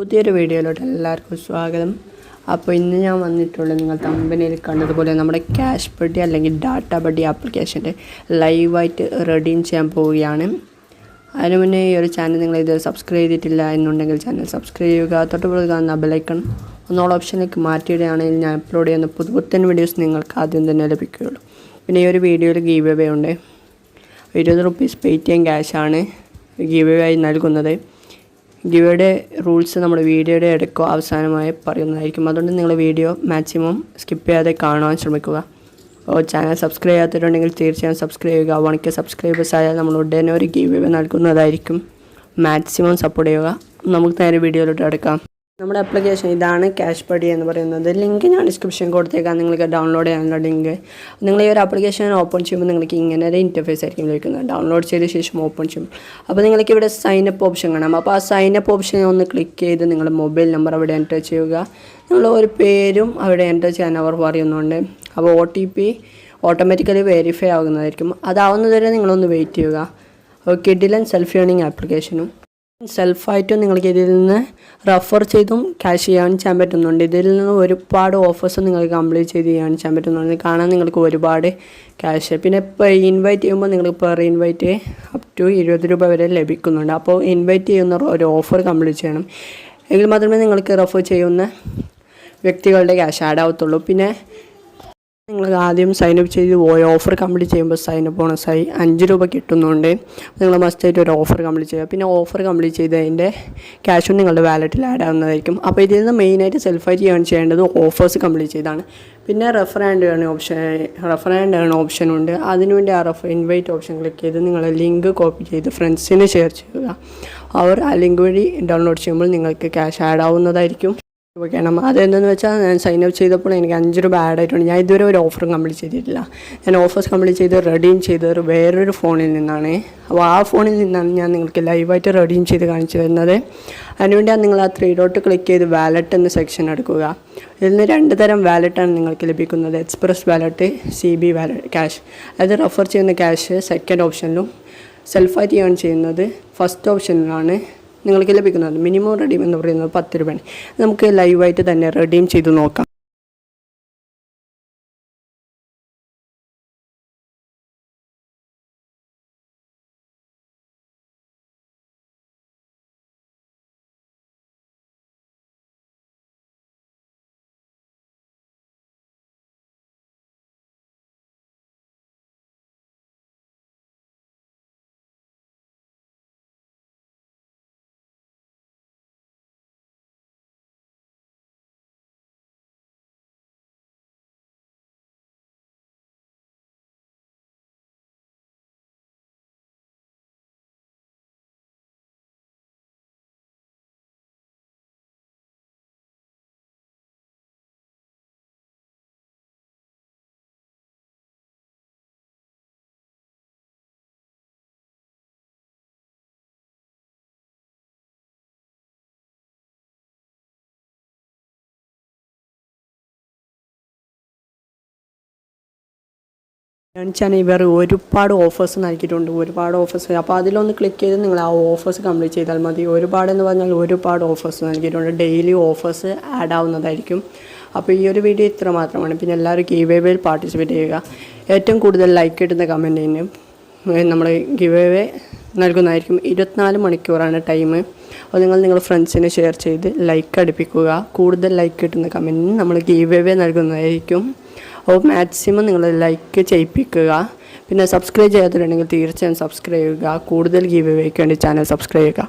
പുതിയൊരു വീഡിയോയിലോട്ട് എല്ലാവർക്കും സ്വാഗതം. അപ്പോൾ ഇന്ന് ഞാൻ വന്നിട്ടുള്ളത് നിങ്ങൾ തമ്പനിയിൽ കണ്ടതുപോലെ നമ്മുടെ ക്യാഷ് ബഡ്ഡി അല്ലെങ്കിൽ ഡാറ്റ ബഡ്ഡി ആപ്ലിക്കേഷൻ്റെ ലൈവായിട്ട് റെഡീം ചെയ്യാൻ പോവുകയാണ്. അതിന് മുന്നേ ഈ ഒരു ചാനൽ നിങ്ങൾ ഇത് സബ്സ്ക്രൈബ് ചെയ്തിട്ടില്ല എന്നുണ്ടെങ്കിൽ ചാനൽ സബ്സ്ക്രൈബ് ചെയ്യുക. തൊട്ടുപുറത്ത് കാണുന്ന ബെല്ലൈക്കൺ ഒന്നോളം ഓപ്ഷനിലേക്ക് മാറ്റിയിടുകയാണെങ്കിൽ ഞാൻ അപ്ലോഡ് ചെയ്യുന്ന പുതുപുത്തൻ വീഡിയോസ് നിങ്ങൾക്ക് ആദ്യം തന്നെ ലഭിക്കുകയുള്ളൂ. പിന്നെ ഈ ഒരു വീഡിയോയിൽ ഗീവ് അവേ ഉണ്ട്. 20 റുപ്പീസ് പേടിഎം ക്യാഷാണ് ഗീവ് അവേ ആയി നൽകുന്നത്. ഗിവയുടെ റൂൾസ് നമ്മുടെ വീഡിയോയുടെ ഇടയ്ക്കോ അവസാനമായി പറയുന്നതായിരിക്കും. അതുകൊണ്ട് നിങ്ങൾ വീഡിയോ മാക്സിമം സ്കിപ്പ് ചെയ്യാതെ കാണാൻ ശ്രമിക്കുക. അപ്പോൾ ചാനൽ സബ്സ്ക്രൈബ് ചെയ്യാത്തിട്ടുണ്ടെങ്കിൽ തീർച്ചയായും സബ്സ്ക്രൈബ് ചെയ്യുക. 1K സബ്സ്ക്രൈബേഴ്സ് ആയാൽ നമ്മൾ ഉടനെ ഒരു ഗീവ് അവേ നൽകുന്നതായിരിക്കും. മാക്സിമം സപ്പോർട്ട് ചെയ്യുക. നമുക്ക് നേരെ വീഡിയോയിലോട്ട് എടുക്കാം. നമ്മുടെ ആപ്ലിക്കേഷൻ ഇതാണ്, ക്യാഷ് ബഡ്ഡി എന്ന് പറയുന്നത്. ലിങ്ക് ഞാൻ ഡിസ്ക്രിപ്ഷൻ കൊടുത്തേക്കാം, നിങ്ങൾക്ക് ഡൗൺലോഡ് ചെയ്യാനുള്ള ലിങ്ക്. നിങ്ങൾ ഈ ഒരു ആപ്ലിക്കേഷൻ ഓപ്പൺ ചെയ്യുമ്പോൾ നിങ്ങൾക്ക് ഇങ്ങനെ ഒരു ഇൻ്റർഫേസ് ആയിരിക്കും ലഭിക്കുന്നത്. ഡൗൺലോഡ് ചെയ്ത ശേഷം ഓപ്പൺ ചെയ്യും. അപ്പോൾ നിങ്ങൾക്ക് ഇവിടെ സൈനപ്പ് ഓപ്ഷൻ കാണാം. അപ്പോൾ ആ സൈനപ്പ് ഓപ്ഷൻ ഒന്ന് ക്ലിക്ക് ചെയ്ത് നിങ്ങളുടെ മൊബൈൽ നമ്പർ അവിടെ എൻ്റർ ചെയ്യുക. നിങ്ങൾ ഒരു പേരും അവിടെ എൻ്റർ ചെയ്യാൻ അവർ പറയുന്നുണ്ട്. അപ്പോൾ OTP ഓട്ടോമാറ്റിക്കലി വെരിഫൈ ആകുന്നതായിരിക്കും. അതാവുന്നതുവരെ നിങ്ങളൊന്ന് വെയിറ്റ് ചെയ്യുക. അപ്പോൾ കിഡിലൻ സെൽഫ് ഏണിംഗ് ആപ്ലിക്കേഷനും സെൽഫായിട്ടും നിങ്ങൾക്ക് ഇതിൽ നിന്ന് റെഫർ ചെയ്തും ക്യാഷ് ചെയ്യാൻ പറ്റുന്നുണ്ട്. ഇതിൽ നിന്ന് ഒരുപാട് ഓഫേഴ്സ് നിങ്ങൾക്ക് കംപ്ലീറ്റ് ചെയ്ത് ചെയ്യാൻ പറ്റുന്നുണ്ട്. കാണാൻ നിങ്ങൾക്ക് ഒരുപാട് ക്യാഷ്. പിന്നെ ഇപ്പോൾ ഇൻവൈറ്റ് ചെയ്യുമ്പോൾ നിങ്ങൾക്ക് പെർ ഇൻവൈറ്റ് അപ് ടു 20 രൂപ വരെ ലഭിക്കുന്നുണ്ട്. അപ്പോൾ ഇൻവൈറ്റ് ചെയ്യുന്ന ഒരു ഓഫർ കംപ്ലീറ്റ് ചെയ്യണം. എങ്കിൽ മാത്രമേ നിങ്ങൾക്ക് റെഫർ ചെയ്യുന്ന വ്യക്തികളുടെ ക്യാഷ് ആഡ് ആവത്തുള്ളൂ. പിന്നെ നിങ്ങൾ ആദ്യം സൈനപ്പ് ചെയ്ത് ഓഫർ കംപ്ലീറ്റ് ചെയ്യുമ്പോൾ സൈനപ്പ് ബോണസായി 5 രൂപ കിട്ടുന്നുണ്ട്. നിങ്ങൾ മസ്റ്റായിട്ട് ഒരു ഓഫർ കംപ്ലീറ്റ് ചെയ്യുക. പിന്നെ ഓഫർ കംപ്ലീറ്റ് ചെയ്തതിൻ്റെ ക്യാഷും നിങ്ങളുടെ വാലറ്റിൽ ആഡ് ആവുന്നതായിരിക്കും. അപ്പോൾ ഇതിൽ നിന്ന് മെയിനായിട്ട് സെൽഫായിട്ട് ചെയ്യേണ്ടത് ഓഫേഴ്സ് കംപ്ലീറ്റ് ചെയ്താണ്. പിന്നെ റെഫർ ആൻഡ് ഏൺ ഓപ്ഷൻ ഉണ്ട്. അതിനുവേണ്ടി ആ ഇൻവൈറ്റ് ഓപ്ഷൻ ക്ലിക്ക് ചെയ്ത് നിങ്ങൾ ലിങ്ക് കോപ്പി ചെയ്ത് ഫ്രണ്ട്സിന് ഷെയർ ചെയ്യുക. അവർ ആ ലിങ്ക് വഴി ഡൗൺലോഡ് ചെയ്യുമ്പോൾ നിങ്ങൾക്ക് ക്യാഷ് ആഡ് ആവുന്നതായിരിക്കും. ഓക്കെയാണ്. അതെന്തെന്ന് വെച്ചാൽ ഞാൻ സൈനപ്പ് ചെയ്തപ്പോൾ എനിക്ക് 5 രൂപ ആഡ് ആയിട്ടുണ്ട്. ഞാൻ ഇതുവരെ ഒരു ഓഫറും കംപ്ലീറ്റ് ചെയ്തിട്ടില്ല. ഞാൻ ഓഫേഴ്സ് കംപ്ലീറ്റ് ചെയ്ത് റെഡീം ചെയ്തത് വേറൊരു ഫോണിൽ നിന്നാണ്. അപ്പോൾ ആ ഫോണിൽ നിന്നാണ് ഞാൻ നിങ്ങൾക്ക് ലൈവായിട്ട് റെഡീം ചെയ്ത് കാണിച്ചു തരുന്നത്. അതിനുവേണ്ടിയാണ് നിങ്ങൾ ആ 3 ഡോട്ട് ക്ലിക്ക് ചെയ്ത് വാലറ്റ് എന്ന സെക്ഷൻ എടുക്കുക. ഇതിൽ നിന്ന് 2 തരം വാലറ്റാണ് നിങ്ങൾക്ക് ലഭിക്കുന്നത്. Express wallet, CB wallet cash. അത് റെഫർ ചെയ്യുന്ന ക്യാഷ് സെക്കൻഡ് ഓപ്ഷനിലും സെൽഫായിട്ട് ഏൺ ചെയ്യുന്നത് ഫസ്റ്റ് ഓപ്ഷനിലാണ് നിങ്ങൾക്ക് ലഭിക്കുന്നത്. മിനിമം റെഡീം എന്ന് പറയുന്നത് 10 രൂപയാണ്. നമുക്ക് ലൈവായിട്ട് തന്നെ റെഡീം ചെയ്ത് നോക്കാം. കാണിച്ചാൽ ഇവർ ഒരുപാട് ഓഫേഴ്സ് നൽകിയിട്ടുണ്ട്, ഒരുപാട് ഓഫേഴ്സ്. അപ്പോൾ അതിലൊന്ന് ക്ലിക്ക് ചെയ്ത് നിങ്ങൾ ആ ഓഫേഴ്സ് കംപ്ലീറ്റ് ചെയ്താൽ മതി. ഒരുപാടെന്ന് പറഞ്ഞാൽ ഒരുപാട് ഓഫേഴ്സ് നൽകിയിട്ടുണ്ട്. ഡെയിലി ഓഫേഴ്സ് ആഡ് ആവുന്നതായിരിക്കും. അപ്പോൾ ഈ ഒരു വീഡിയോ ഇത്ര മാത്രമാണ്. പിന്നെ എല്ലാവരും ഗീവ് അവേയിൽ പാർട്ടിസിപ്പേറ്റ് ചെയ്യുക. ഏറ്റവും കൂടുതൽ ലൈക്ക് കിട്ടുന്ന കമൻറ്റിന് നമ്മൾ ഗീവ് അവേ നൽകുന്നതായിരിക്കും. 24 മണിക്കൂറാണ് ടൈം. അപ്പോൾ നിങ്ങൾ ഫ്രണ്ട്സിന് ഷെയർ ചെയ്ത് ലൈക്ക് അടുപ്പിക്കുക. കൂടുതൽ ലൈക്ക് കിട്ടുന്ന കമൻറ്റിന് നമ്മൾ ഗീവ് അവേ നൽകുന്നതായിരിക്കും. അപ്പോൾ മാക്സിമം നിങ്ങൾ ലൈക്ക് ചെയ്യിപ്പിക്കുക. പിന്നെ സബ്സ്ക്രൈബ് ചെയ്യാത്തിട്ടുണ്ടെങ്കിൽ തീർച്ചയായും സബ്സ്ക്രൈബ് ചെയ്യുക. കൂടുതൽ ഗീവ് അവേക്ക് വേണ്ടി ചാനൽ സബ്സ്ക്രൈബ് ചെയ്യുക.